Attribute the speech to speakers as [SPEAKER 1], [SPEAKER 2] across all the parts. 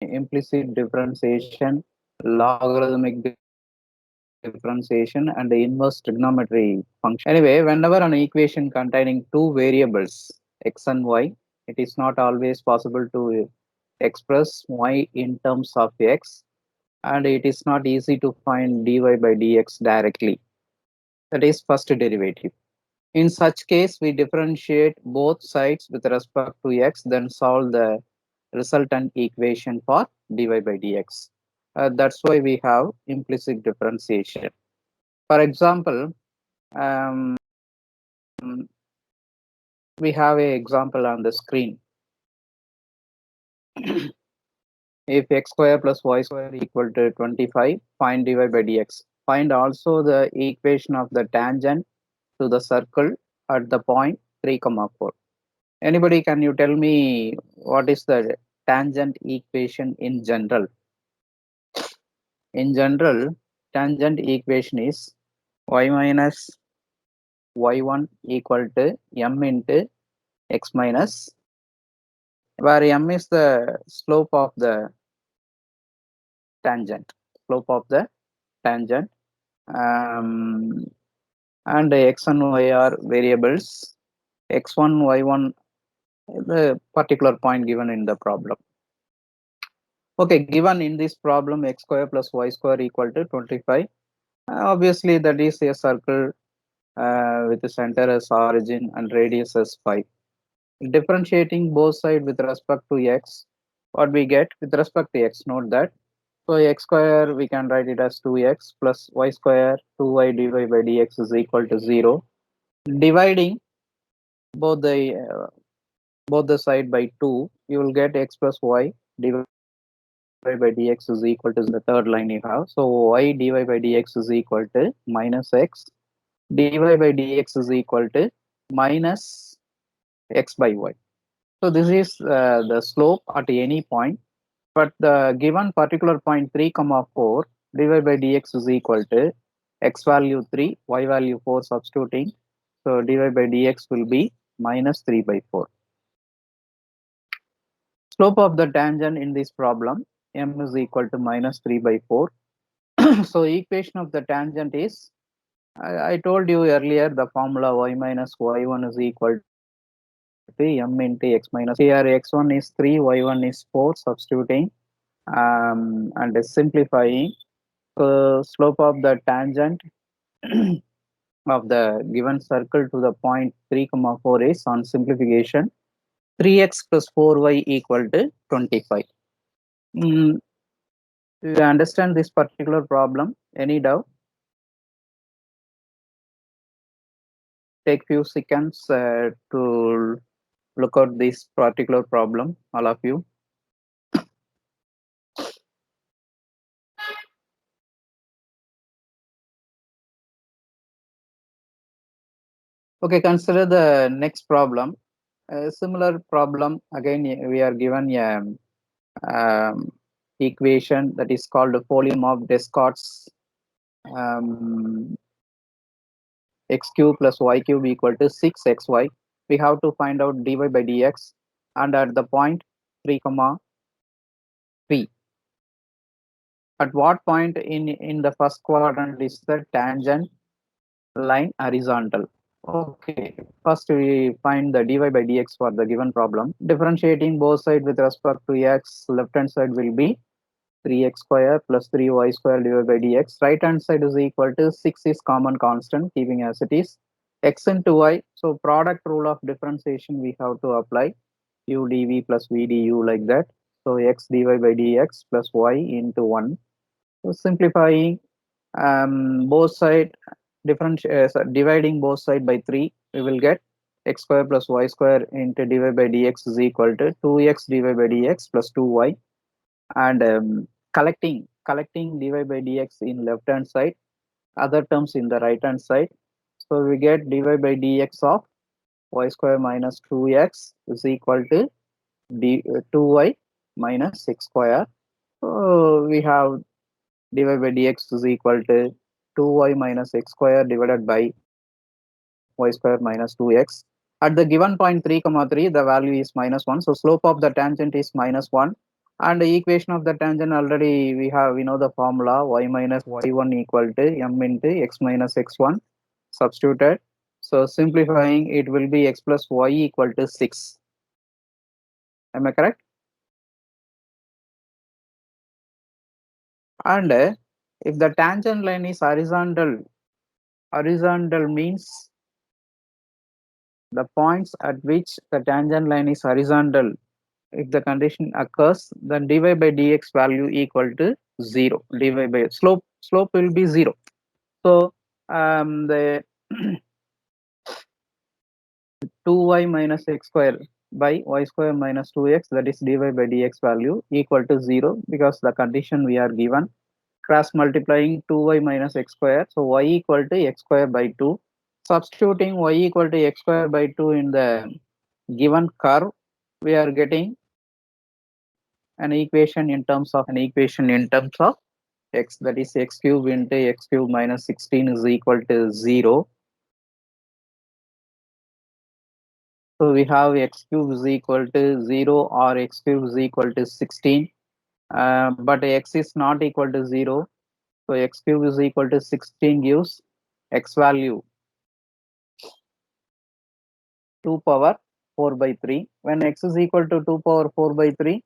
[SPEAKER 1] implicit differentiation, logarithmic differentiation, and the inverse trigonometry function. Anyway, whenever an equation containing two variables, x and y, it is not always possible to express y in terms of x, and it is not easy to find dy by dx directly. That is first derivative. In such case, we differentiate both sides with respect to x, then solve the resultant equation for dy by dx. That's why we have implicit differentiation. For example, um, we have an example on the screen. If x square plus y square equal to 25, find dy by dx. Find also the equation of the tangent to the circle at the point 3, 4. Anybody, can you tell me what is the tangent equation in general? In general, tangent equation is y minus y1 equal to m into x minus, where m is the slope of the tangent, um, and x and y are variables. X1, y1, the particular point given in the problem. Okay, given in this problem, x square plus y square equal to 25. Obviously, that is a circle with the center as origin and radius as 5. Differentiating both sides with respect to x, what we get with respect to x, note that. So x square, we can write it as 2x plus y square, 2y dy by dx is equal to 0. Dividing both the side by 2, you will get x plus y divided by dx is equal to the third line you have. So y dy by dx is equal to minus x, dy by dx is equal to minus x by y. So this is the slope at any point, but the given particular point 3, 4, dy by dx is equal to x value 3, y value 4 substituting. So dy by dx will be minus 3 by 4. Slope of the tangent in this problem, m is equal to minus 3 by 4. So equation of the tangent is, I told you earlier, the formula y minus y1 is equal to m into x minus. Here x1 is 3, y1 is 4, substituting and simplifying. So slope of the tangent of the given circle to the point 3, 4 is, on simplification, 3x plus 4y equal to 25. Do you understand this particular problem? Any doubt? Take few seconds to look at this particular problem, all of you. Okay, consider the next problem. A similar problem, again, we are given a equation that is called the volume of Descartes, x cube plus y cube equal to 6xy. We have to find out dy by dx, and at the point 3, 3. At what point in the first quadrant is the tangent line horizontal? Okay, first we find the dy by dx for the given problem. Differentiating both sides with respect to x, left hand side will be 3x square plus 3y square divided by dx. Right hand side is equal to 6 is common constant, keeping as it is. X into y, so product rule of differentiation we have to apply, u dv plus v du, like that. So x dy by dx plus y into 1. So simplifying both side, dividing both side by 3, we will get x square plus y square into dy by dx is equal to 2x dy by dx plus 2y, and collecting dy by dx in left hand side, other terms in the right hand side. So we get dy by dx of y square minus 2x is equal to 2y minus 6 square. So we have dy by dx is equal to 2y minus x square divided by y square minus 2x. At the given point 3, 3, the value is minus 1. So slope of the tangent is minus 1. And the equation of the tangent already we know the formula y minus y1 equal to m into x minus x1 substituted. So simplifying it will be x plus y equal to 6. Am I correct? And if the tangent line is horizontal, horizontal means the points at which the tangent line is horizontal. If the condition occurs, then dy by dx value equal to 0. Dy by slope will be 0. So the 2y minus x square by y square minus 2x, that is dy by dx value equal to 0, because the condition we are given, cross multiplying 2y minus x square, so y equal to x square by 2. Substituting y equal to x square by 2 in the given curve, we are getting an equation in terms of x, that is x cube into x cube minus 16 is equal to 0. So we have x cube is equal to 0 or x cube is equal to 16, but x is not equal to 0. So x cube is equal to 16 gives x value 2 power 4 by 3. When x is equal to 2 power 4 by 3,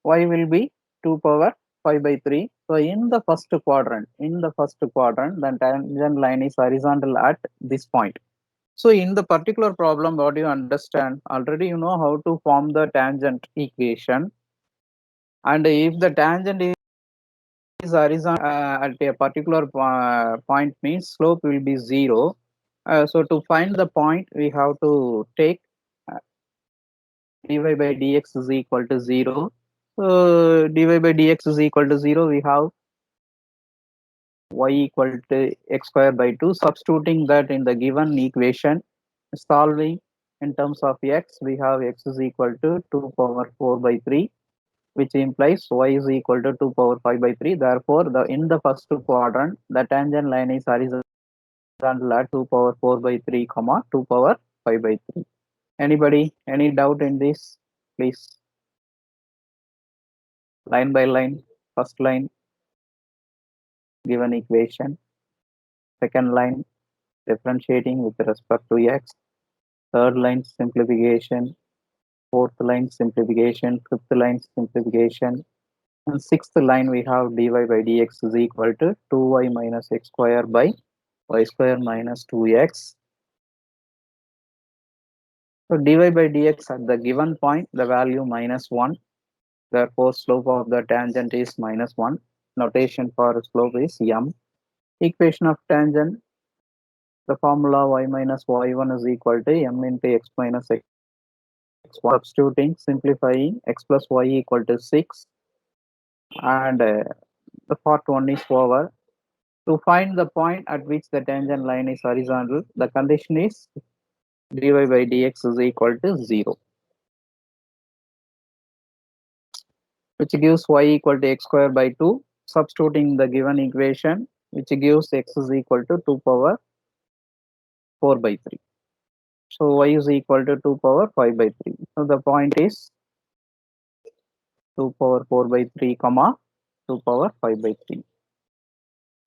[SPEAKER 1] y will be 2 power 5 by 3. So in the first quadrant, the tangent line is horizontal at this point. So in the particular problem, what you understand, already you know how to form the tangent equation. And if the tangent is horizontal at a particular point, means slope will be 0. So to find the point, we have to take dy by dx is equal to 0. So dy by dx is equal to 0, we have y equal to x square by 2. Substituting that in the given equation, solving in terms of x, we have x is equal to 2 power 4 by 3, which implies y is equal to 2 power 5 by 3. Therefore, in the first quadrant, the tangent line is horizontal at 2 power 4 by 3, comma 2 power 5 by 3. Anybody, any doubt in this? Please, line by line. First line, given equation. Second line, differentiating with respect to x. Third line, simplification. Fourth line, simplification. Fifth line, simplification. And sixth line, we have dy by dx is equal to 2y minus x square by y square minus 2x. So dy by dx at the given point, the value minus 1. Therefore, slope of the tangent is minus 1. Notation for slope is m. Equation of tangent, the formula y minus y1 is equal to m into x minus x1. Substituting, simplifying, x plus y equal to 6. And the part 1 is over. To find the point at which the tangent line is horizontal, the condition is dy by dx is equal to 0, which gives y equal to x square by 2. Substituting the given equation, which gives x is equal to 2 power 4 by 3. So y is equal to 2 power 5 by 3. So the point is 2 power 4 by 3, comma 2 power 5 by 3.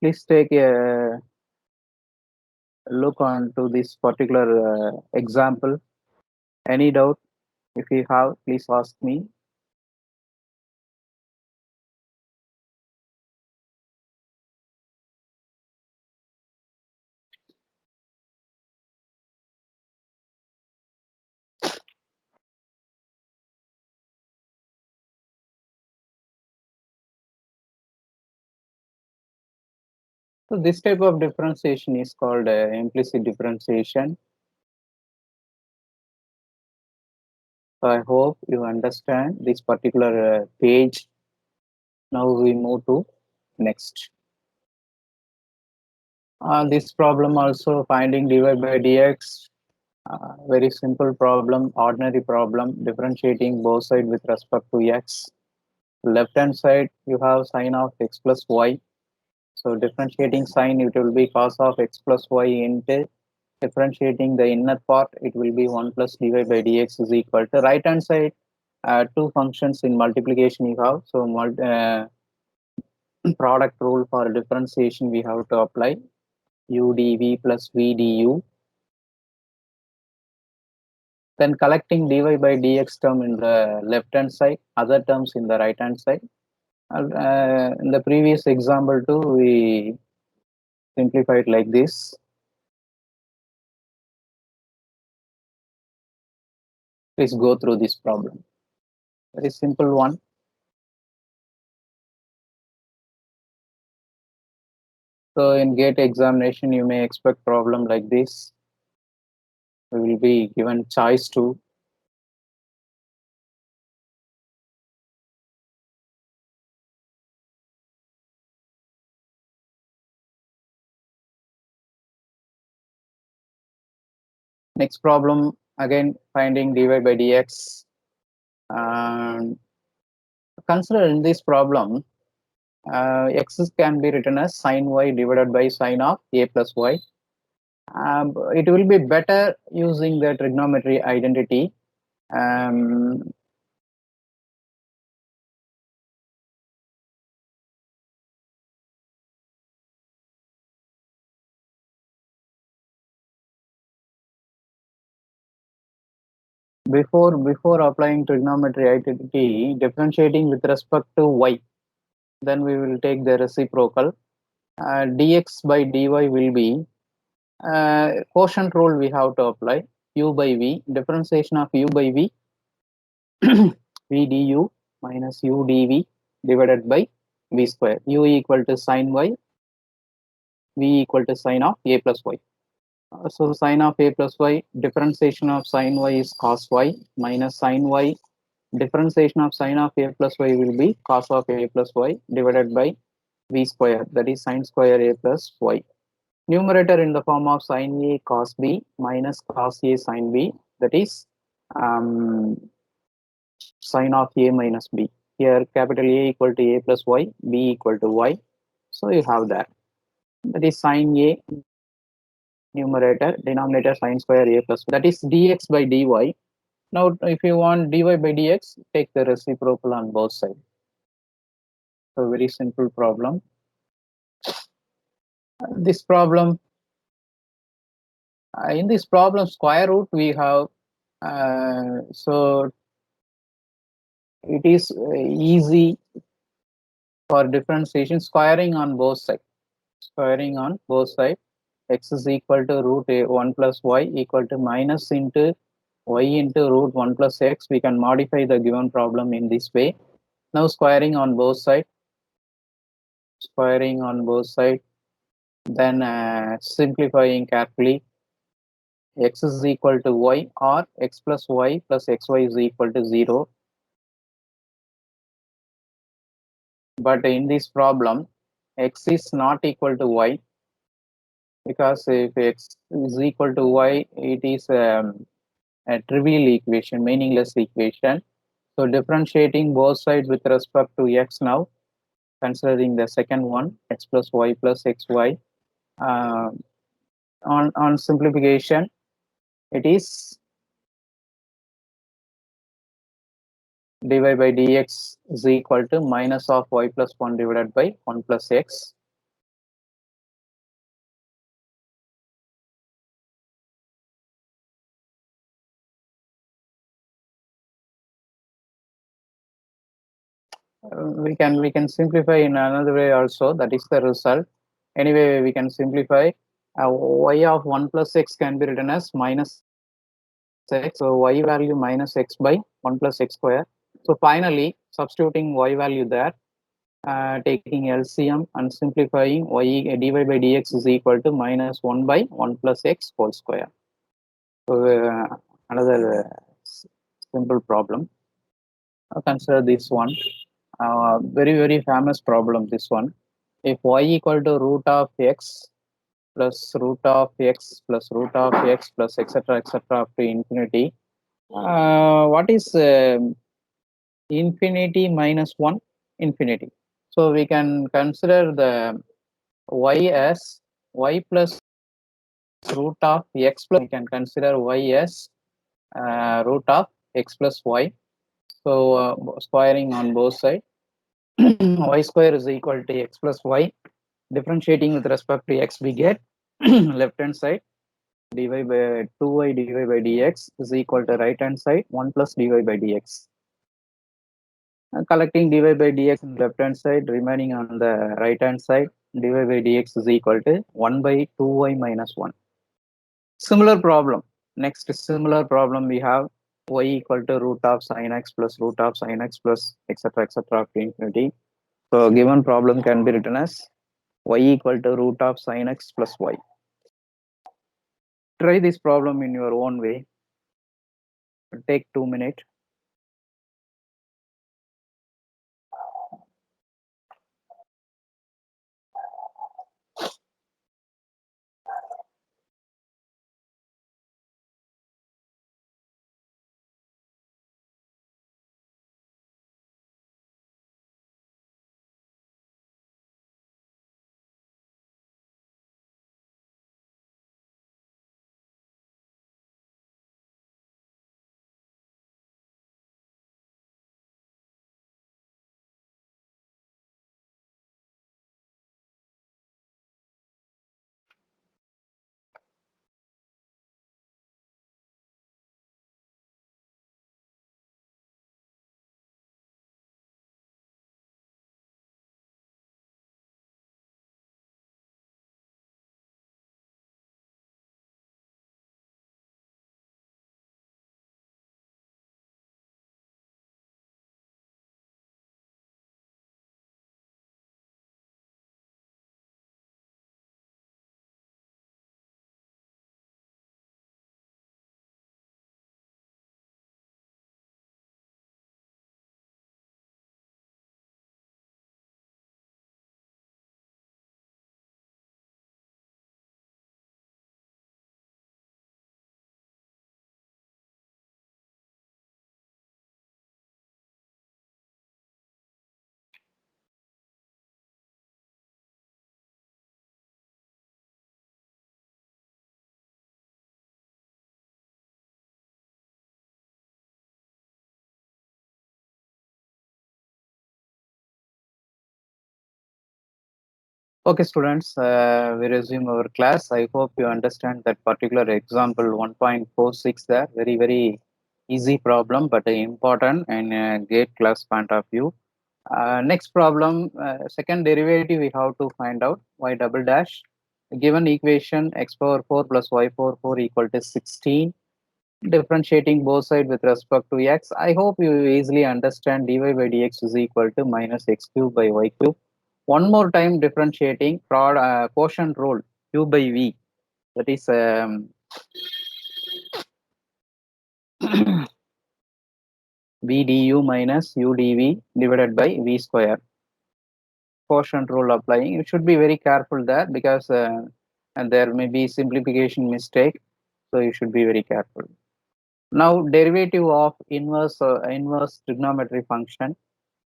[SPEAKER 1] Please take a look on to this particular example. Any doubt? If you have, please ask me. So this type of differentiation is called implicit differentiation. So I hope you understand this particular page. Now we move to next. This problem also finding dy by dx. Very simple problem, ordinary problem, differentiating both sides with respect to x. Left hand side, you have sine of x plus y. So differentiating sign, it will be cos of x plus y into differentiating the inner part, it will be 1 plus dy by dx is equal to right hand side. two functions in multiplication you have. So product rule for differentiation we have to apply u dv plus v du. Then collecting dy by dx term in the left hand side, other terms in the right hand side. In the previous example too, we simplified like this. Please go through this problem. Very simple one. So in GATE examination, you may expect problem like this. We will be given choice to next problem again finding dy by dx. And consider in this problem, x can be written as sine y divided by sine of a plus y. It will be better using the trigonometry identity. Um, before applying trigonometry identity, differentiating with respect to y, then we will take the reciprocal. Dx by dy will be quotient rule we have to apply, u by v, differentiation of u by v, v du minus u dv divided by v square, u equal to sine y, v equal to sine of a plus y. So sine of a plus y, differentiation of sine y is cos y minus sine y, differentiation of sine of a plus y will be cos of a plus y divided by v square, that is sine square a plus y. Numerator in the form of sine a cos b minus cos a sine b, that is sine of a minus b. Here capital A equal to a plus y, b equal to y. So you have that. That is sine a, numerator, denominator sine square a plus, that is dx by dy. Now if you want dy by dx, take the reciprocal on both sides. So very simple problem. This problem, in this problem square root we have, so it is easy for differentiation, squaring on both sides. Squaring on both sides, x is equal to root 1 plus y equal to minus into y into root 1 plus x. We can modify the given problem in this way. Now squaring on both sides, squaring on both sides, then simplifying carefully, x is equal to y or x plus y plus xy is equal to 0. But in this problem, x is not equal to y, because if x is equal to y, it is a trivial equation, meaningless equation. So differentiating both sides with respect to x now, considering the second one, x plus y plus xy, on simplification, it is dy by dx is equal to minus of y plus 1 divided by 1 plus x. We can simplify in another way also, that is the result. Anyway, we can simplify. Y of 1 plus x can be written as minus x, so y value minus x by 1 plus x square. So finally substituting y value there, taking LCM and simplifying, y dy by dx is equal to minus 1 by 1 plus x whole square. So another simple problem. Consider this one, very famous problem, this one. If y equal to root of x plus root of x plus root of x plus etc up to infinity, what is infinity minus 1? Infinity. So we can consider the y as y plus root of x plus, we can consider y as root of x plus y. So squaring on both sides, y square is equal to x plus y. Differentiating with respect to x, we get left hand side dy by 2y dy by dx is equal to right hand side 1 plus dy by dx. Collecting dy by dx on left hand side, remaining on the right hand side, dy by dx is equal to 1 by 2y minus 1. Similar problem. Next similar problem we have y equal to root of sin x plus root of sin x plus etc up to infinity. So given problem can be written as y equal to root of sin x plus y. Try this problem in your own way. Take 2 minutes. Okay, students, we resume our class. I hope you understand that particular example 1.46 there. Very, very easy problem, but important and gate class point of view. Next problem, second derivative, we have to find out y double dash. Given equation x power 4 plus y power 4 equal to 16. Differentiating both sides with respect to x. I hope you easily understand dy by dx is equal to minus x cube by y cube. One more time differentiating quotient rule q by v, that is v du minus u dv divided by v square. Quotient rule applying. You should be very careful there because and there may be simplification mistake. So you should be very careful. Now derivative of inverse trigonometry function.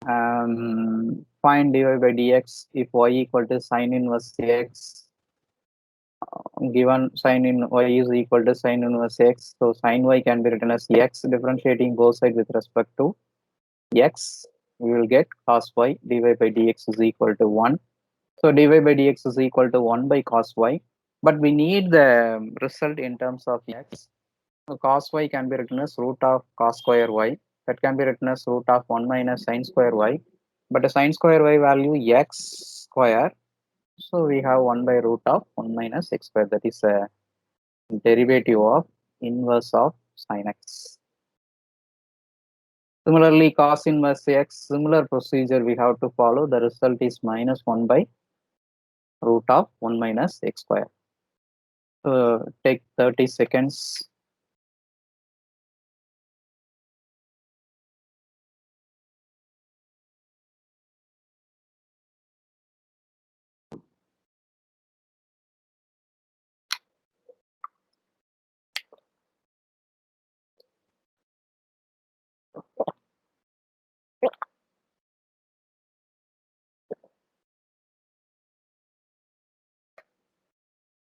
[SPEAKER 1] Find dy by dx if y equal to sine inverse x. Given sine in y is equal to sine inverse x, so sine y can be written as x. Differentiating both sides with respect to x, we will get cos y dy by dx is equal to 1. So dy by dx is equal to 1 by cos y, but we need the result in terms of x. So cos y can be written as root of cos square y. That can be written as root of 1 minus sine square y. But the sine square y value x square. So we have 1 by root of 1 minus x square. That is a derivative of inverse of sin x. Similarly, cos inverse x, similar procedure we have to follow. The result is minus 1 by root of 1 minus x square. Take 30 seconds.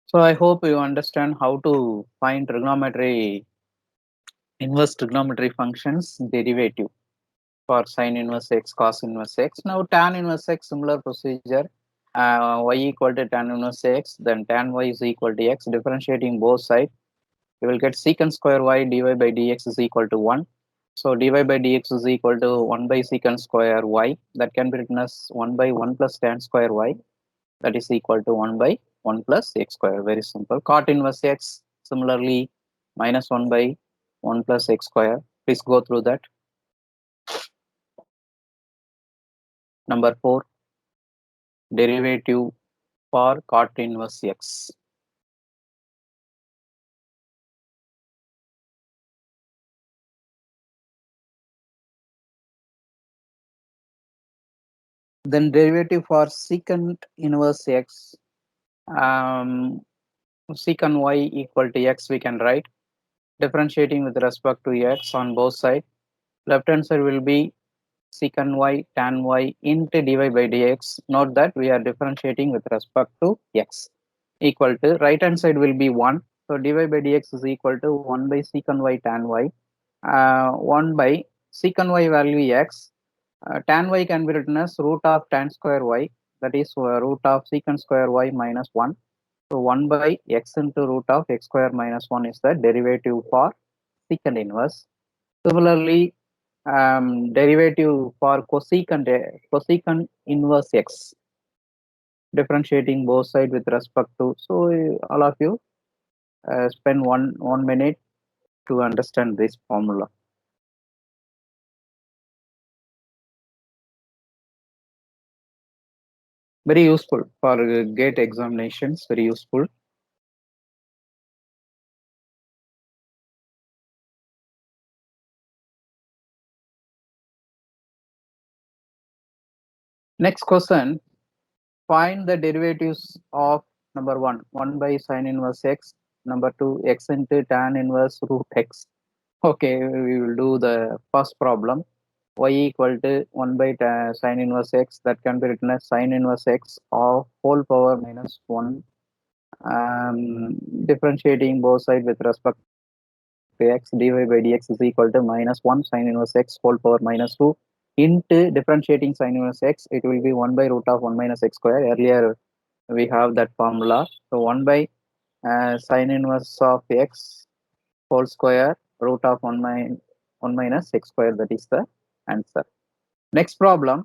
[SPEAKER 1] So I hope you understand how to find inverse trigonometry functions derivative. for sin inverse x, cos inverse x. Now tan inverse x, similar procedure. Y equal to tan inverse x, then tan y is equal to x. Differentiating both sides, you will get secant square y dy by dx is equal to 1. So dy by dx is equal to 1 by secant square y. That can be written as 1 by 1 plus tan square y. That is equal to 1 by 1 plus x square. Very simple. Cot inverse x, similarly, minus 1 by 1 plus x square. Please go through that. Number 4, derivative for cot inverse x. Then derivative for secant inverse x, secant y equal to x, we can write. Differentiating with respect to x on both sides. Left hand side will be secant y tan y into dy by dx. Note that we are differentiating with respect to x. Equal to, right hand side will be 1. So dy by dx is equal to 1 by secant y tan y. 1 by secant y value x. Tan y can be written as root of tan square y. That is root of secant square y minus 1. So 1 by x into root of x square minus 1 is the derivative for secant inverse. Similarly, derivative for cosecant inverse x, differentiating both sides with respect to. So all of you spend one minute to understand this formula. Very useful for GATE examinations. Very useful. Next question. Find the derivatives of number 1, 1 by sin inverse x, number 2, x into tan inverse root x. Okay, we will do the first problem. Y equal to 1 by sin inverse x, that can be written as sin inverse x of whole power minus 1. Differentiating both sides with respect to x, dy by dx is equal to minus 1 sin inverse x whole power minus 2 into differentiating sin inverse x, it will be 1 by root of 1 minus x square. Earlier we have that formula. So 1 by sin inverse of x whole square root of 1 minus x square, that is the answer. Next problem,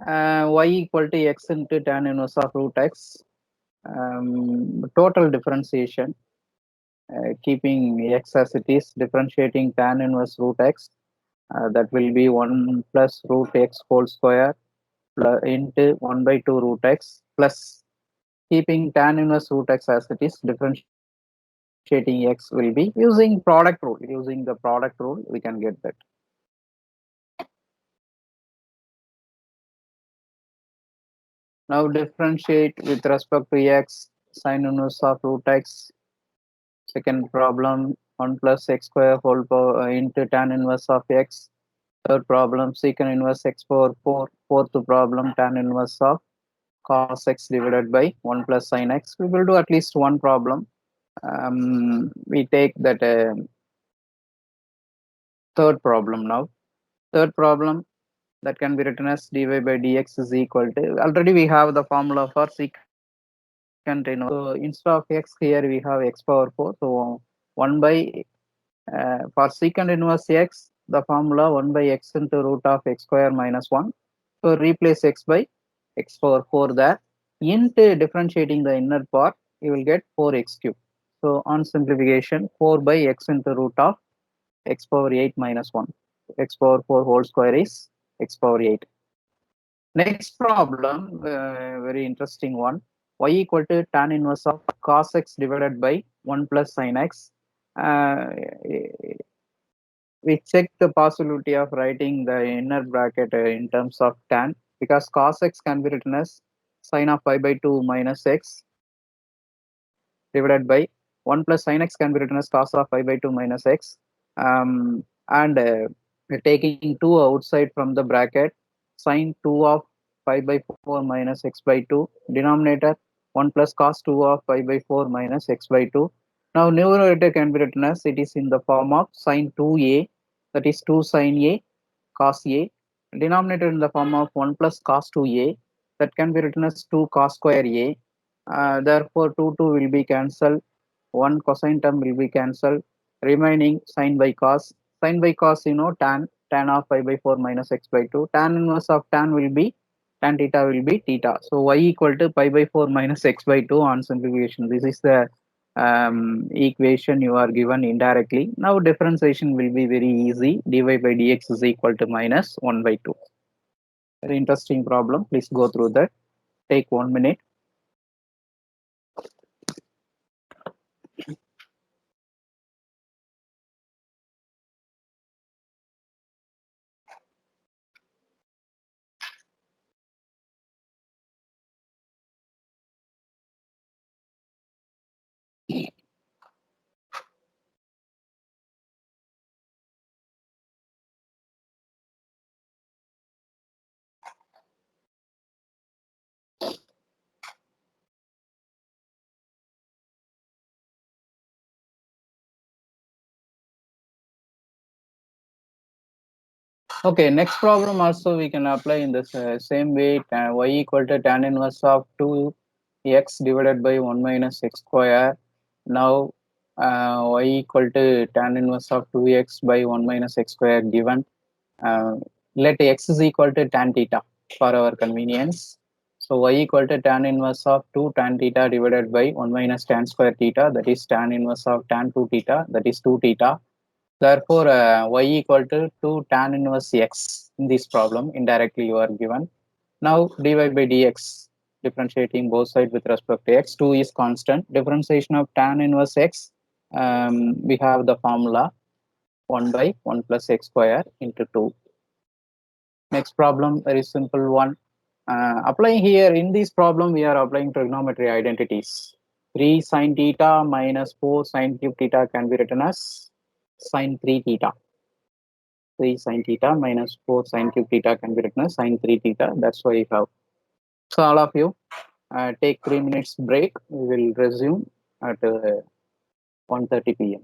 [SPEAKER 1] y equal to x into tan inverse of root x. Total differentiation, keeping x as it is, differentiating tan inverse root x, that will be 1 plus root x whole square plus into 1 by 2 root x, plus keeping tan inverse root x as it is, differentiating x will be using product rule. Using the product rule, we can get that. Now differentiate with respect to x, sin inverse of root x. Second problem, 1 plus x square whole power into tan inverse of x. Third problem, secant inverse x power 4. Fourth problem, tan inverse of cos x divided by 1 plus sin x. We will do at least one problem. We take that third problem now. Third problem, that can be written as dy by dx is equal to, already we have the formula for secant inverse. So instead of x, here we have x power 4. So 1 by for secant inverse x, the formula 1 by x into root of x square minus 1. So replace x by x power 4 there. Into differentiating the inner part, you will get 4x cube. So on simplification, 4 by x into root of x power 8 minus 1. X power 4 whole square is x power 8. Next problem, very interesting one. Y equal to tan inverse of cos x divided by 1 plus sin x. We check the possibility of writing the inner bracket in terms of tan, because cos x can be written as sine of pi by 2 minus x divided by 1 plus sin x can be written as cos of pi by 2 minus x. And we're taking 2 outside from the bracket, sine 2 of pi by 4 minus x by 2, denominator 1 plus cos 2 of pi by 4 minus x by 2. Now numerator can be written as it is in the form of sine 2a, that is 2 sine a cos A, denominator in the form of 1 plus cos 2A, that can be written as 2 cos square A. Therefore, 2 will be cancelled, 1 cosine term will be cancelled, remaining sine by cos. Sine by cos, tan of pi by 4 minus x by 2. Tan inverse of tan will be, tan theta will be theta. So y equal to pi by 4 minus x by 2 on simplification. This is the equation you are given indirectly. Now differentiation will be very easy. Dy by dx is equal to minus 1 by 2. Very interesting problem. Please go through that. Take 1 minute. Okay, next problem also we can apply in the same way. Y equal to tan inverse of 2x divided by 1 minus x square. Now y equal to tan inverse of 2x by 1 minus x square given. Let x is equal to tan theta for our convenience. So y equal to tan inverse of 2 tan theta divided by 1 minus tan square theta, that is tan inverse of tan 2 theta, that is 2 theta. Therefore, y equal to 2 tan inverse x in this problem, indirectly you are given. Now dy by dx, differentiating both sides with respect to x, 2 is constant. Differentiation of tan inverse x, we have the formula 1 by 1 plus x square into 2. Next problem, very simple one. Applying here in this problem, we are applying trigonometry identities. 3 sine theta minus 4 sine cube theta can be written as sine 3 theta. 3 sine theta minus 4 sine cube theta can be written as sine 3 theta. That's why we have. So all of you take 3 minutes break. We will resume at 1:30 p.m.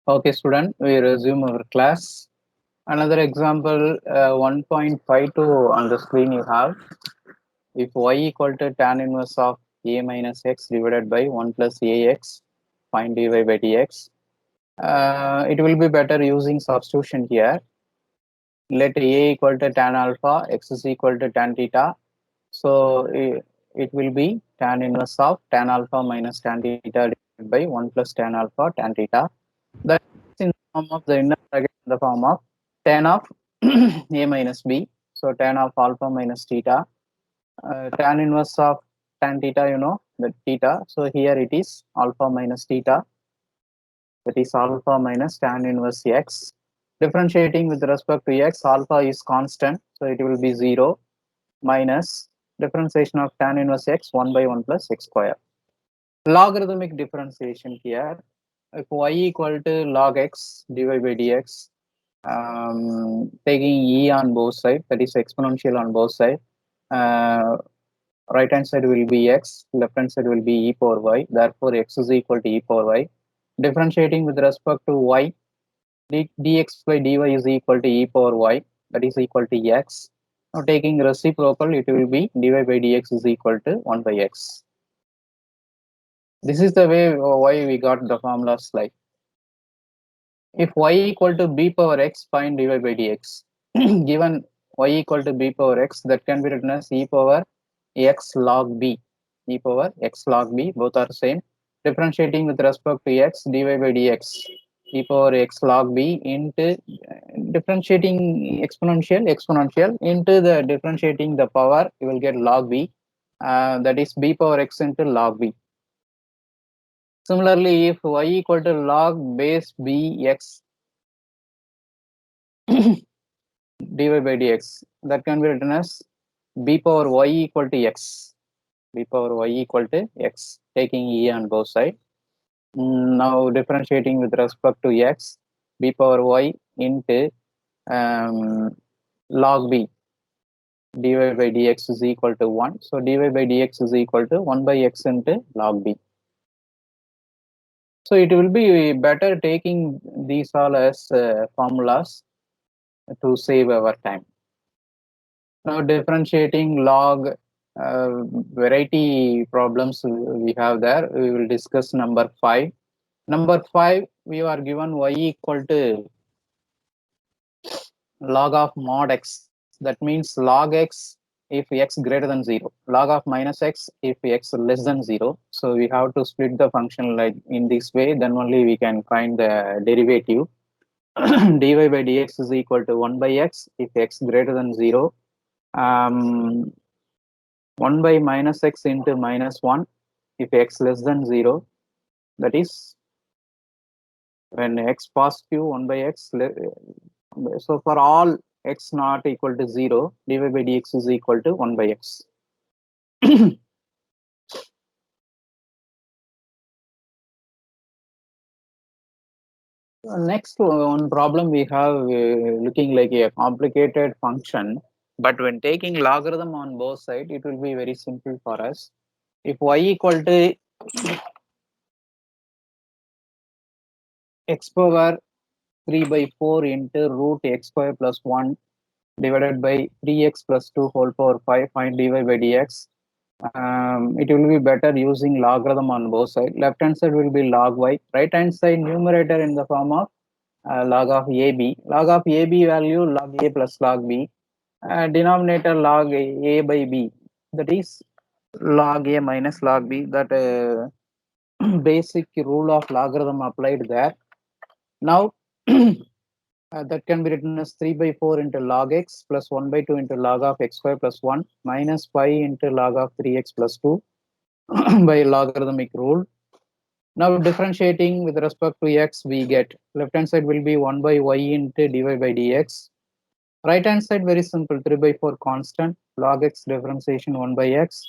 [SPEAKER 1] Okay, student, we resume our class. Another example, 1.52 on the screen you have. If y equal to tan inverse of a minus x divided by 1 plus ax, find dy by dx. It will be better using substitution here. Let a equal to tan alpha, x is equal to tan theta. So it will be tan inverse of tan alpha minus tan theta divided by 1 plus tan alpha tan theta. That is in the form of the inner bracket in the form of tan of a minus b. So tan of alpha minus theta. Tan inverse of tan theta, you know, the theta. So here it is alpha minus theta. That is alpha minus tan inverse x. Differentiating with respect to x, alpha is constant. So it will be 0 minus differentiation of tan inverse x 1 by 1 plus x square. Logarithmic differentiation here. If y equal to log x dy by dx, taking e on both sides, that is exponential on both sides, right hand side will be x, left hand side will be e power y. Therefore, x is equal to e power y. Differentiating with respect to y, dx by dy is equal to e power y, that is equal to x. Now taking reciprocal, it will be dy by dx is equal to 1 by x. This is the way why we got the formula slide. If y equal to b power x, find dy by dx. Given y equal to b power x, that can be written as e power x log b. E power x log b, both are same. Differentiating with respect to x, dy by dx. E power x log b into differentiating exponential into the differentiating the power, you will get log b. That is b power x into log b. Similarly, if y equal to log base bx dy by dx, that can be written as b power y equal to x. B power y equal to x, taking e on both sides. Now differentiating with respect to x, b power y into log b dy by dx is equal to 1. So dy by dx is equal to 1 by x into log b. So it will be better taking these all as formulas to save our time. Now differentiating log variety problems we have there, we will discuss number 5. Number 5, we are given y equal to log of mod x. That means log x if x greater than 0. Log of minus x if x less than 0. So we have to split the function like in this way, then only we can find the derivative. dy by dx is equal to 1 by x if x greater than 0. 1 by minus x into minus 1 if x less than 0. That is when x positive 1 by x. So for all x not equal to 0, dy by dx is equal to 1 by x. Next one problem we have looking like a complicated function, but when taking logarithm on both sides, it will be very simple for us. If y equal to x power 3 by 4 into root x square plus 1 divided by 3x plus 2 whole power 5, find dy by dx. It will be better using logarithm on both sides. Left hand side will be log y. Right hand side numerator in the form of log of ab. Log of ab value log a plus log b. Denominator log a by b. That is log a minus log b. That basic rule of logarithm applied there. Now that can be written as 3 by 4 into log x plus 1 by 2 into log of x square plus 1 minus 5 into log of 3x plus 2 by logarithmic rule. Now differentiating with respect to x, we get left hand side will be 1 by y into dy by dx. Right hand side very simple, 3 by 4 constant, log x differentiation 1 by x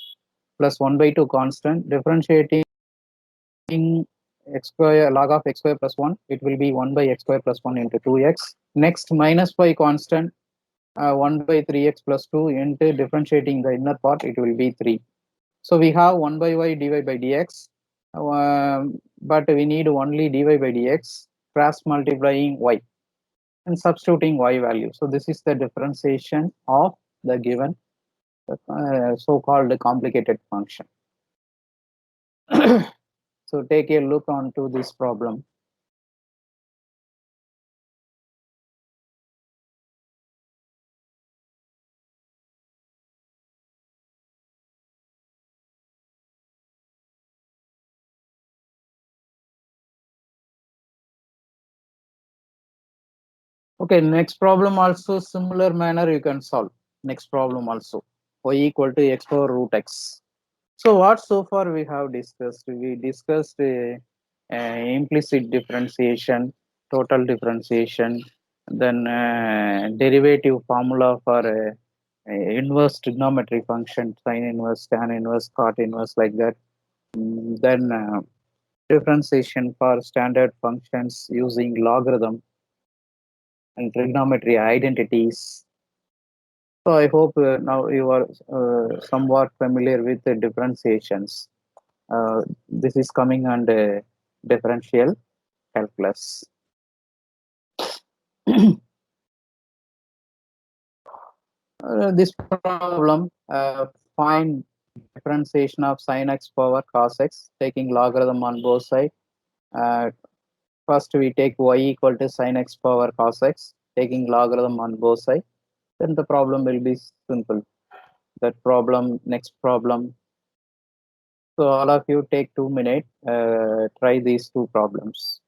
[SPEAKER 1] plus 1 by 2 constant, differentiating x square log of x square plus 1, it will be 1 by x square plus 1 into 2x. Next minus 5 constant, 1 by 3x plus 2 into differentiating the inner part, it will be 3. So we have 1 by y dy by dx, but we need only dy by dx cross multiplying y and substituting y value. So this is the differentiation of the given so-called complicated function. So take a look onto this problem. Okay, next problem also similar manner you can solve. Next problem also y equal to x power root x. So what so far we have discussed? We discussed implicit differentiation, total differentiation, then derivative formula for inverse trigonometry function, sine inverse, tan inverse, cot inverse, like that. Then differentiation for standard functions using logarithm and trigonometry identities. So I hope now you are somewhat familiar with the differentiations. This is coming under differential calculus. This problem, find differentiation of sin x power cos x, taking logarithm on both sides. Uh, First, we take y equal to sin x power cos x, taking logarithm on both sides. Then the problem will be simple. That problem, next problem. So all of you take 2 minutes. Try these two problems.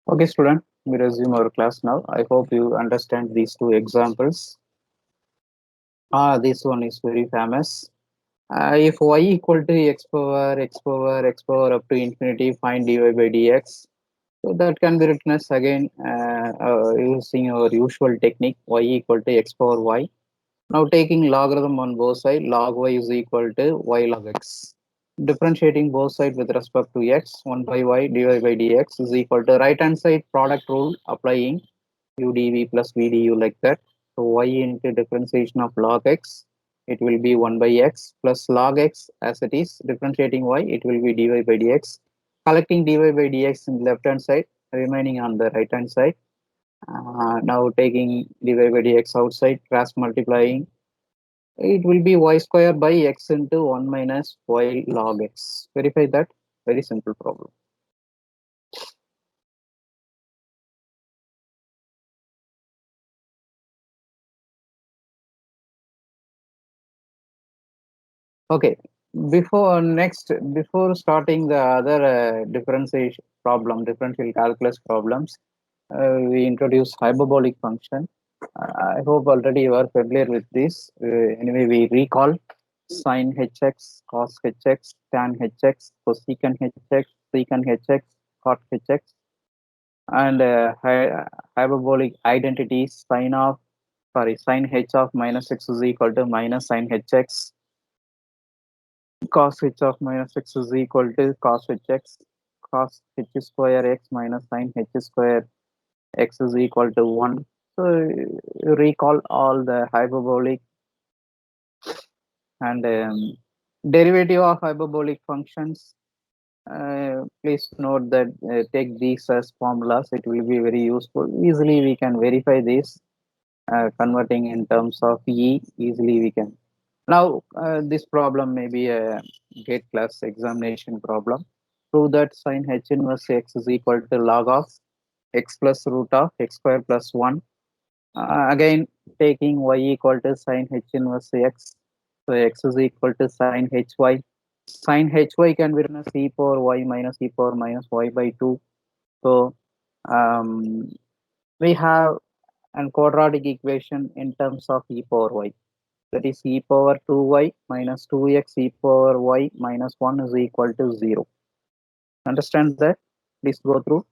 [SPEAKER 1] Okay, student, we resume our class now. I hope you understand these two examples. This one is very famous. If y equal to x power up to infinity, find dy by dx. So that can be written as again using our usual technique, y equal to x power y. Now taking logarithm on both sides, log y is equal to y log x. Differentiating both sides with respect to x, 1 by y dy by dx is equal to right hand side product rule applying udv plus vdu, like that. So y into differentiation of log x, it will be 1 by x plus log x as it is. Differentiating y, it will be dy by dx. Collecting dy by dx in left hand side, remaining on the right hand side. Now taking dy by dx outside, cross multiplying, it will be y square by x into 1 minus y log x. Verify that. Very simple problem. Okay. Before starting the other differentiation problem, differential calculus problems, we introduce hyperbolic function. I hope already you are familiar with this. Anyway, we recall sin hx, cos hx, tan hx, cosecant hx, secant hx, cot hx, and hyperbolic identity sin h of minus x is equal to minus sin hx, cos h of minus x is equal to cos hx, cos h square x minus sin h square x is equal to 1. So recall all the hyperbolic and derivative of hyperbolic functions. Please note that take these as formulas. It will be very useful. Easily we can verify this. Converting in terms of E, easily we can. Now, this problem may be a gate class examination problem. Prove that sin h inverse x is equal to log of x plus root of x square plus 1. Again, taking y equal to sin h inverse x. So x is equal to sin hy. Sin hy can be written as e power y minus e power minus y by 2. So um, we have an quadratic equation in terms of e power y. That is e power 2y minus 2x e power y minus 1 is equal to 0. Understand that? Please go through.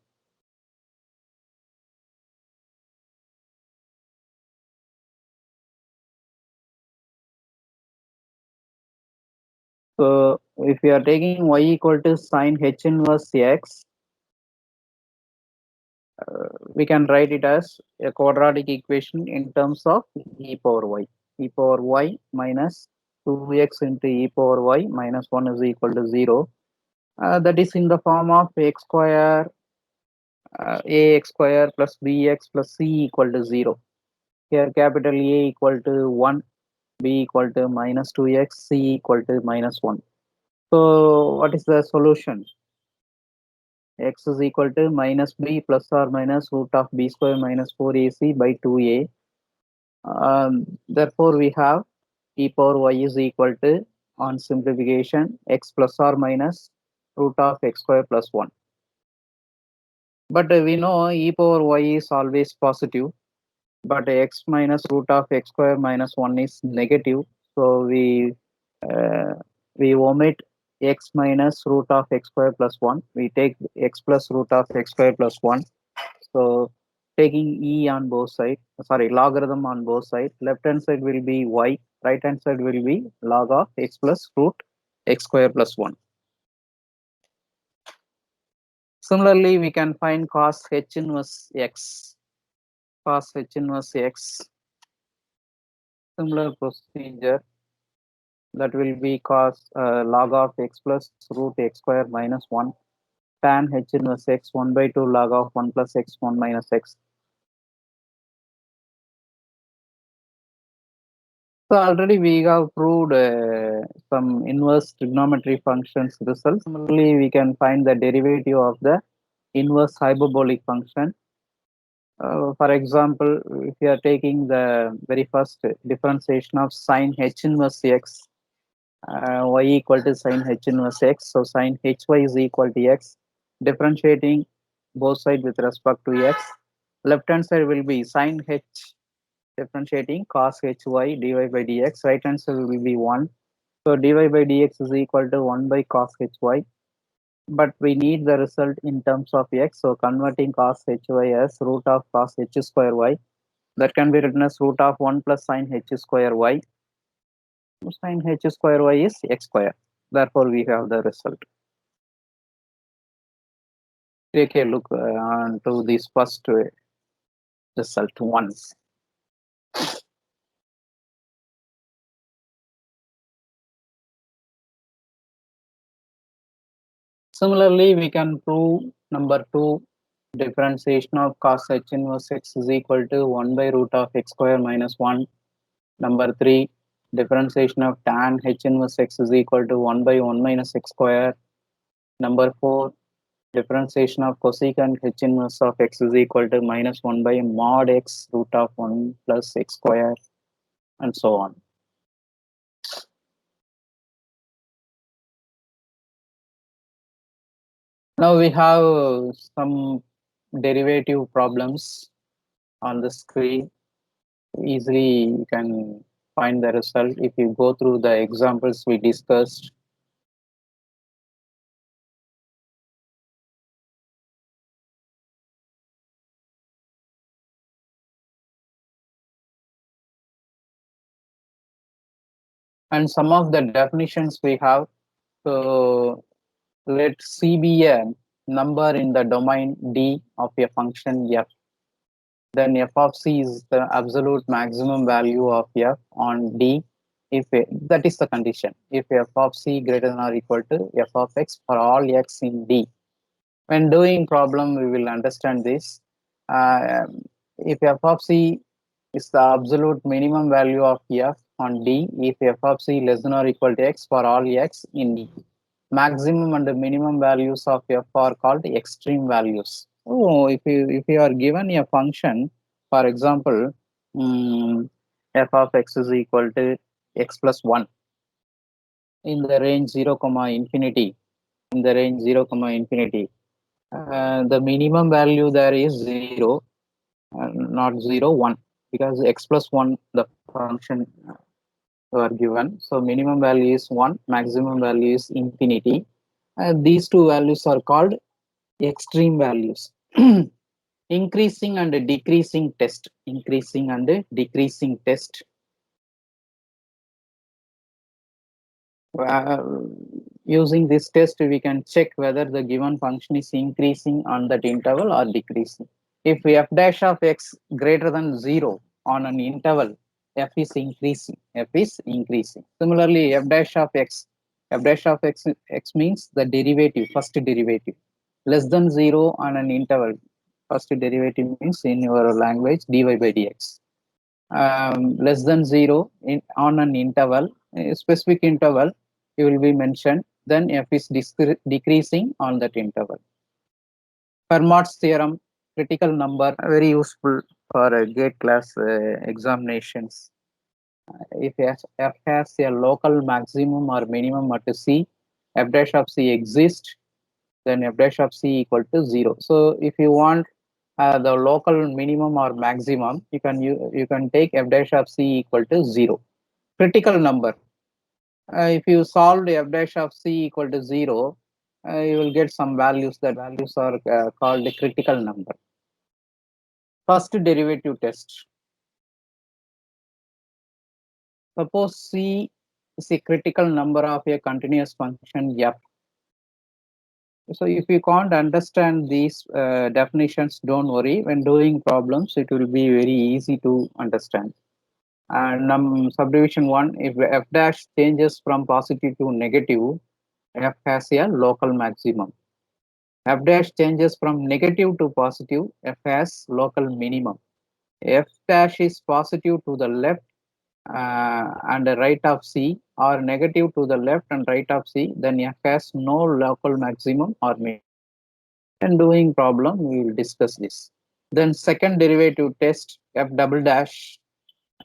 [SPEAKER 1] So if we are taking y equal to sin h inverse x, we can write it as a quadratic equation in terms of e power y. E power y minus 2x into e power y minus 1 is equal to 0. That is in the form of x square ax square plus bx plus c equal to 0. Here capital A equal to 1, b equal to minus 2x, c equal to minus 1. So what is the solution? X is equal to minus b plus or minus root of b square minus 4ac by 2a. Therefore, we have e power y is equal to, on simplification, x plus or minus root of x square plus 1. But we know e power y is always positive, but x minus root of x square minus 1 is negative. So uh, we omit x minus root of x square plus 1. We take x plus root of x square plus 1. So taking e on both sides, sorry, logarithm on both sides, left hand side will be y, right hand side will be log of x plus root x square plus 1. Similarly, we can find cos h inverse x. Cos h inverse x. Similar procedure, that will be cos log of x plus root x square minus 1 tan h inverse x 1 by 2 log of 1 plus x 1 minus x. So already we have proved some inverse trigonometry functions results. Similarly, we can find the derivative of the inverse hyperbolic function. For example, if you are taking the very first differentiation of sin h inverse x, y equal to sin h inverse x. So sin hy is equal to x. Differentiating both sides with respect to x. Left hand side will be sin h differentiating cos hy dy by dx. Right hand side will be 1. So dy by dx is equal to 1 by cos hy. But we need the result in terms of x. So converting cos hy as root of cos h square y. That can be written as root of 1 plus sin h square y. Sin h square y is x square. Therefore, we have the result. Take a look to this first result once. Similarly, we can prove number 2, differentiation of cos h inverse x is equal to 1 by root of x square minus 1. Number 3, differentiation of tan h inverse x is equal to 1 by 1 minus x square. Number 4, differentiation of cosecant h inverse of x is equal to minus 1 by mod x root of 1 plus x square, and so on. Now we have some derivative problems on the screen. Easily you can find the result if you go through the examples we discussed. And some of the definitions we have. So let C be a number in the domain D of a function f, then f of c is the absolute maximum value of f on D if that is the condition. If f of c greater than or equal to f of x for all x in D. When doing problem, we will understand this. Uh, if f of c is the absolute minimum value of f on D, if f of c less than or equal to x for all x in D. Maximum and minimum values of f are called extreme values. Oh, if you are given a function, for example, f of x is equal to x plus 1 in the range 0 comma infinity, in the range 0 comma infinity, the minimum value there is 0, not 0 1, because x plus 1 the function are given. So minimum value is 1, maximum value is infinity. These two values are called extreme values. Increasing and decreasing test. Increasing and decreasing test. Uh, Using this test, we can check whether the given function is increasing on that interval or decreasing. If f dash of x greater than 0 on an interval, f is increasing. F is increasing. Similarly, f dash of x means the derivative, first derivative, less than 0 on an interval. First derivative means in your language dy by dx. Less than 0 on an interval, a specific interval, you will be mentioned, then f is decreasing on that interval. Fermat's theorem, critical number, very useful for gate class examinations. If f has a local maximum or minimum at c, f dash of c exists, then f dash of c equal to 0. So if you want the local minimum or maximum, you can take f dash of c equal to 0. Critical number. If you solve f dash of c equal to 0, you will get some values. That values are called a critical number. First derivative test. Suppose c is a critical number of a continuous function f. So if you can't understand these definitions, don't worry. When doing problems, it will be very easy to understand. And subdivision 1, if f dash changes from positive to negative, f has a local maximum. F dash changes from negative to positive, f has local minimum. F dash is positive to the left and right of C, or negative to the left and right of C, then f has no local maximum or minimum. And doing problem, we will discuss this. Then second derivative test, f double dash,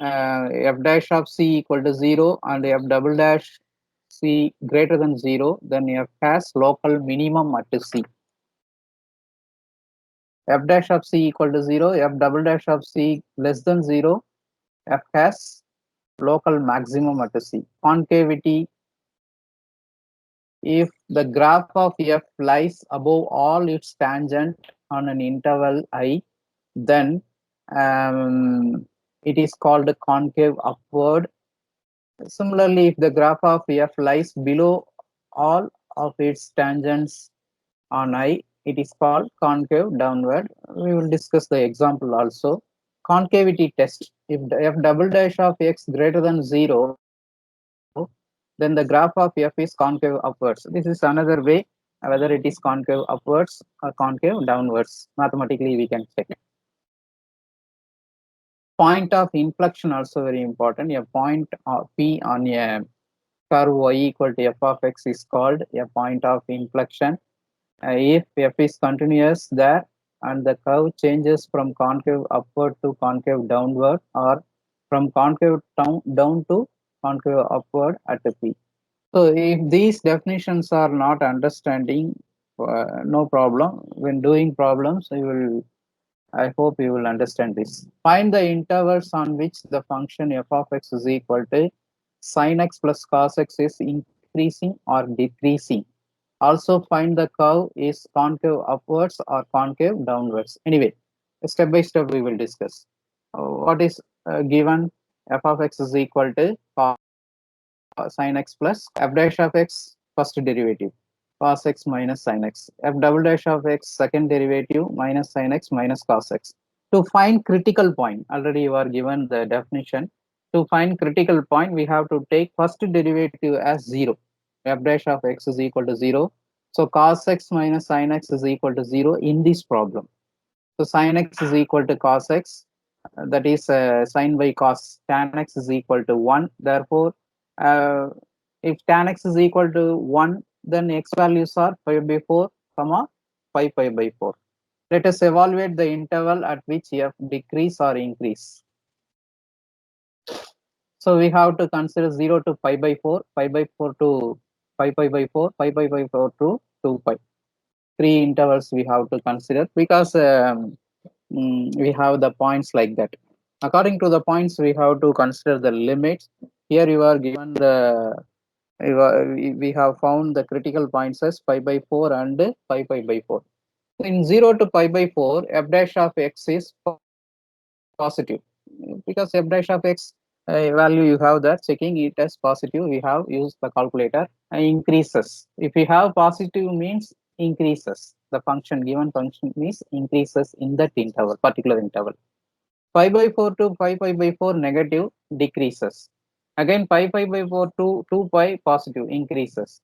[SPEAKER 1] f dash of c equal to 0 and f double dash c greater than 0, then f has local minimum at c. F dash of c equal to 0, f double dash of c less than 0, f has local maximum at c. Concavity, if the graph of f lies above all its tangent on an interval I, then it is called concave upward. Similarly, if the graph of f lies below all of its tangents on I, it is called concave downward. We will discuss the example also. Concavity test. If the f double dash of x greater than 0, then the graph of f is concave upwards. This is another way whether it is concave upwards or concave downwards. Mathematically, we can check. Point of inflection also very important. A point P on a curve y equal to f of x is called a point of inflection. If f is continuous there and the curve changes from concave upward to concave downward, or from concave down to concave upward at P. So if these definitions are not understanding, no problem. When doing problems, I hope you will understand this. Find the intervals on which the function f of x is equal to sin x plus cos x is increasing or decreasing. Also find the curve is concave upwards or concave downwards. Anyway, step by step we will discuss. What is given? F of x is equal to sin x plus f dash of x, first derivative. cos x minus sin x. F double dash of x second derivative minus sin x minus cos x. To find critical point, already you are given the definition. To find critical point, we have to take first derivative as 0. F dash of x is equal to 0. So cos x minus sin x is equal to 0 in this problem. So sin x is equal to cos x, that is sin by cos tan x is equal to 1. Therefore, uh, if tan x is equal to 1, then x values are pi by 4, comma pi by 4. Let us evaluate the interval at which f decrease or increase. So we have to consider 0 to pi by 4, pi by 4 to pi by 4, pi by 4 to 2 pi. Three intervals we have to consider because we have the points like that. According to the points, we have to consider the limits. Here you are given the we have found the critical points as pi by 4 and pi by 4. In 0 to pi by 4, f dash of x is positive because f dash of x value you have that, checking it as positive, we have used the calculator. Increases, if we have positive means increases, the function given function means increases in that interval, particular interval. Pi by 4 to pi by 4 negative, decreases. Again pi by 4 to 2 pi positive, increases.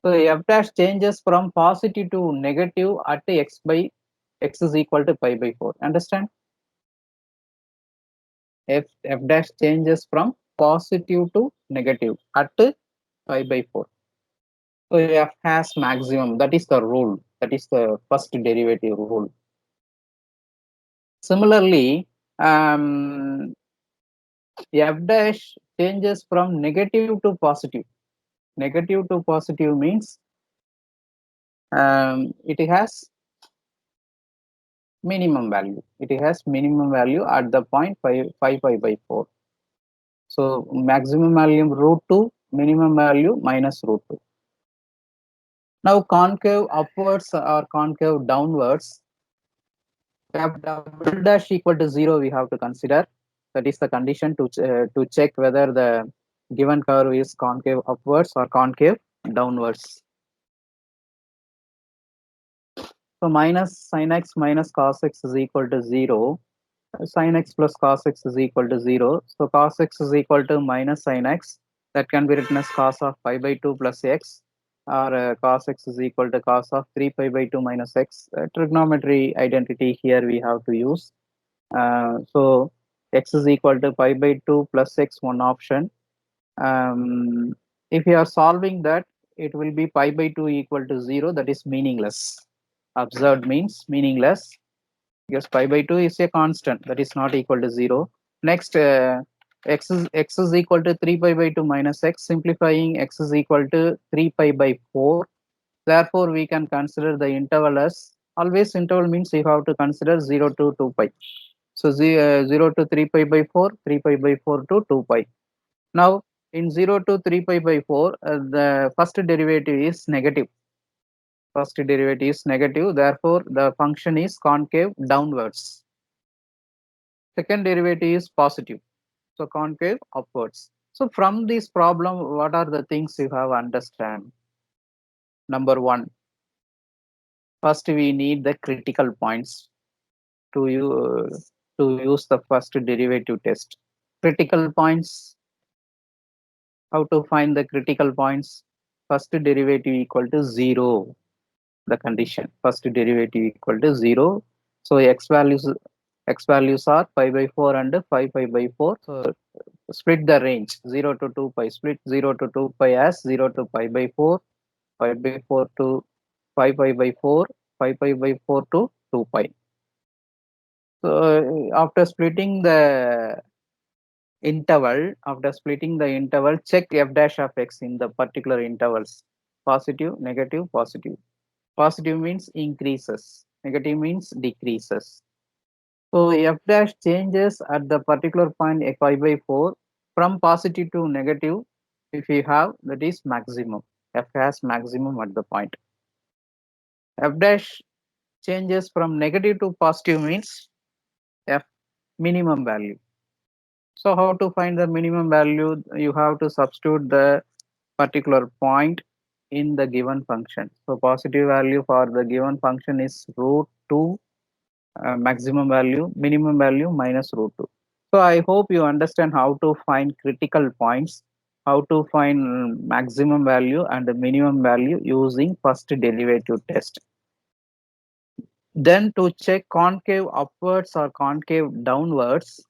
[SPEAKER 1] So f dash changes from positive to negative at x by x is equal to pi by 4. Understand? F dash changes from positive to negative at pi by 4. So f has maximum. That is the rule. That is the first derivative rule. Similarly, f dash changes from negative to positive. Negative to positive means it has minimum value. It has minimum value at the point 5 pi by 4. So maximum value root 2, minimum value minus root 2. Now concave upwards or concave downwards, f double dash equal to 0 we have to consider. That is the condition to check whether the given curve is concave upwards or concave downwards. So minus sin x minus cos x is equal to 0. Sin x plus cos x is equal to 0. So cos x is equal to minus sin x. That can be written as cos of pi by 2 plus x, or cos x is equal to cos of 3 pi by 2 minus x. Trigonometry identity here we have to use. So x is equal to pi by 2 plus x, one option. If you are solving that, it will be pi by 2 equal to 0. That is meaningless. Observed means meaningless because pi by 2 is a constant, that is not equal to 0. Next, x is equal to 3 pi by 2 minus x. Simplifying, x is equal to 3 pi by 4. Therefore, we can consider the interval as, always interval means you have to consider 0 to 2 pi. So 0 to 3 pi by 4, 3 pi by 4 to 2 pi. Now in 0 to 3 pi by 4, the first derivative is negative. First derivative is negative, therefore the function is concave downwards. Second derivative is positive, so concave upwards. So from this problem, what are the things you have understand? Number one, first we need the critical points to use the first derivative test. Critical points, how to find the critical points? First derivative equal to 0, the condition. First derivative equal to 0. So x values are pi by 4 and 5 pi by 4. So split the range 0 to 2 pi. Split 0 to 2 pi as 0 to pi by 4, pi by 4 to 5 pi by 4, 5 pi by 4 to 2 pi. So after splitting the interval, check f dash of x in the particular intervals. Positive, negative, positive. Positive means increases, negative means decreases. So f dash changes at the particular point 5 by 4 from positive to negative. If you have, that is maximum. F has maximum at the point. F dash changes from negative to positive means f minimum value. So how to find the minimum value? You have to substitute the particular point in the given function. So positive value for the given function is root 2 maximum value, minimum value minus root 2. So I hope you understand how to find critical points, how to find maximum value and the minimum value using first derivative test. Then to check concave upwards or concave downwards,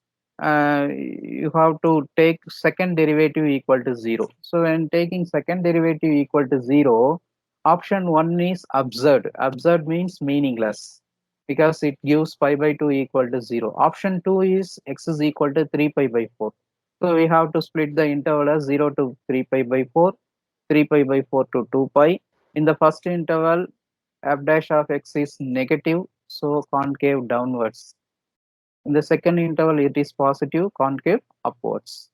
[SPEAKER 1] you have to take second derivative equal to 0. So when taking second derivative equal to 0, option 1 is absurd. Absurd means meaningless because it gives pi by 2 equal to 0. Option 2 is x is equal to 3 pi by 4. So we have to split the interval as 0 to 3 pi by 4, 3 pi by 4 to 2 pi. In the first interval, f dash of x is negative, so concave downwards. In the second interval, it is positive, concave upwards.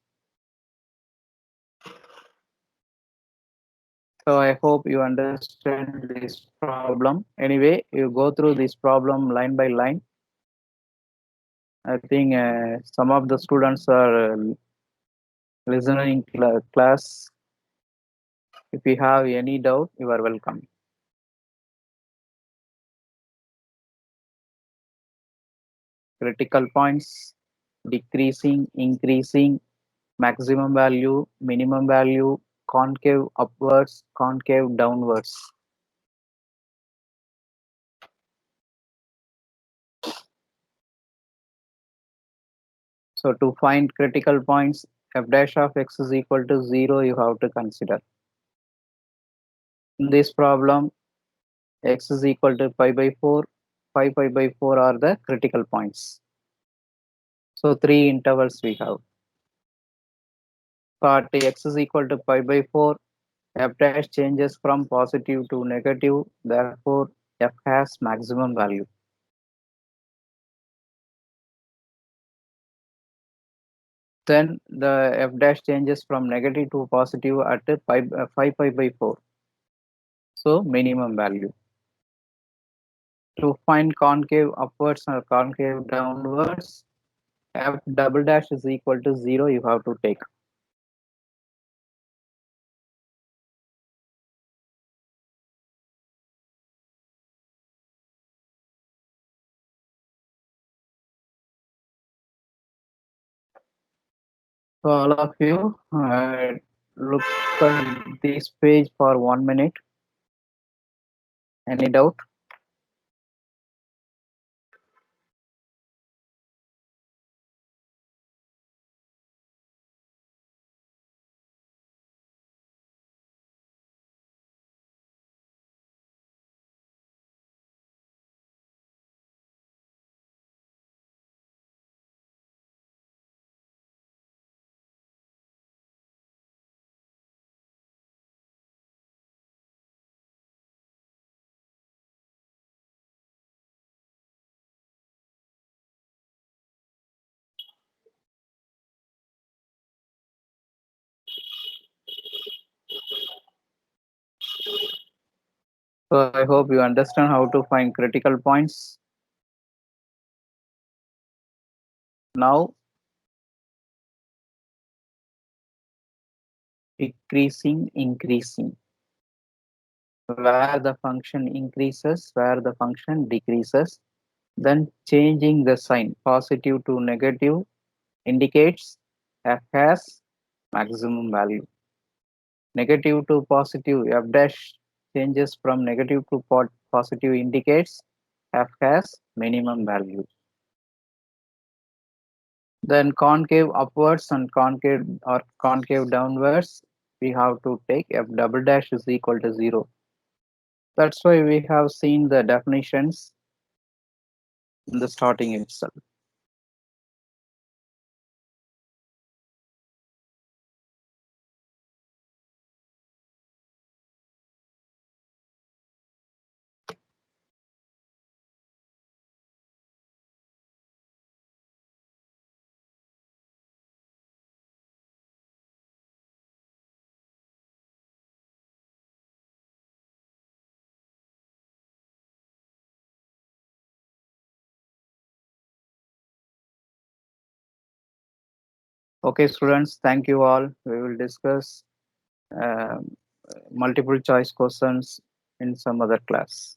[SPEAKER 1] So I hope you understand this problem. Anyway, you go through this problem line by line. I think some of the students are listening class. If you have any doubt, you are welcome. Critical points, decreasing, increasing, maximum value, minimum value, concave upwards, concave downwards. So to find critical points, f dash of x is equal to 0, you have to consider. In this problem, x is equal to pi by 4, 5 pi by 4 are the critical points. So three intervals we have. But x is equal to pi by 4, f dash changes from positive to negative, therefore f has maximum value. Then the f dash changes from negative to positive at 5 pi by 4. So minimum value. To find concave upwards or concave downwards, f double dash is equal to 0, you have to take. So all of you look at this page for 1 minute. Any doubt? So I hope you understand how to find critical points. Now decreasing, increasing. Where the function increases, where the function decreases, then changing the sign positive to negative indicates f has maximum value. Negative to positive, f dash changes from negative to positive indicates f has minimum value. Then concave upwards and concave downwards, we have to take f double dash is equal to 0. That's why we have seen the definitions in the starting itself. Okay, students, thank you all. We will discuss multiple choice questions in some other class.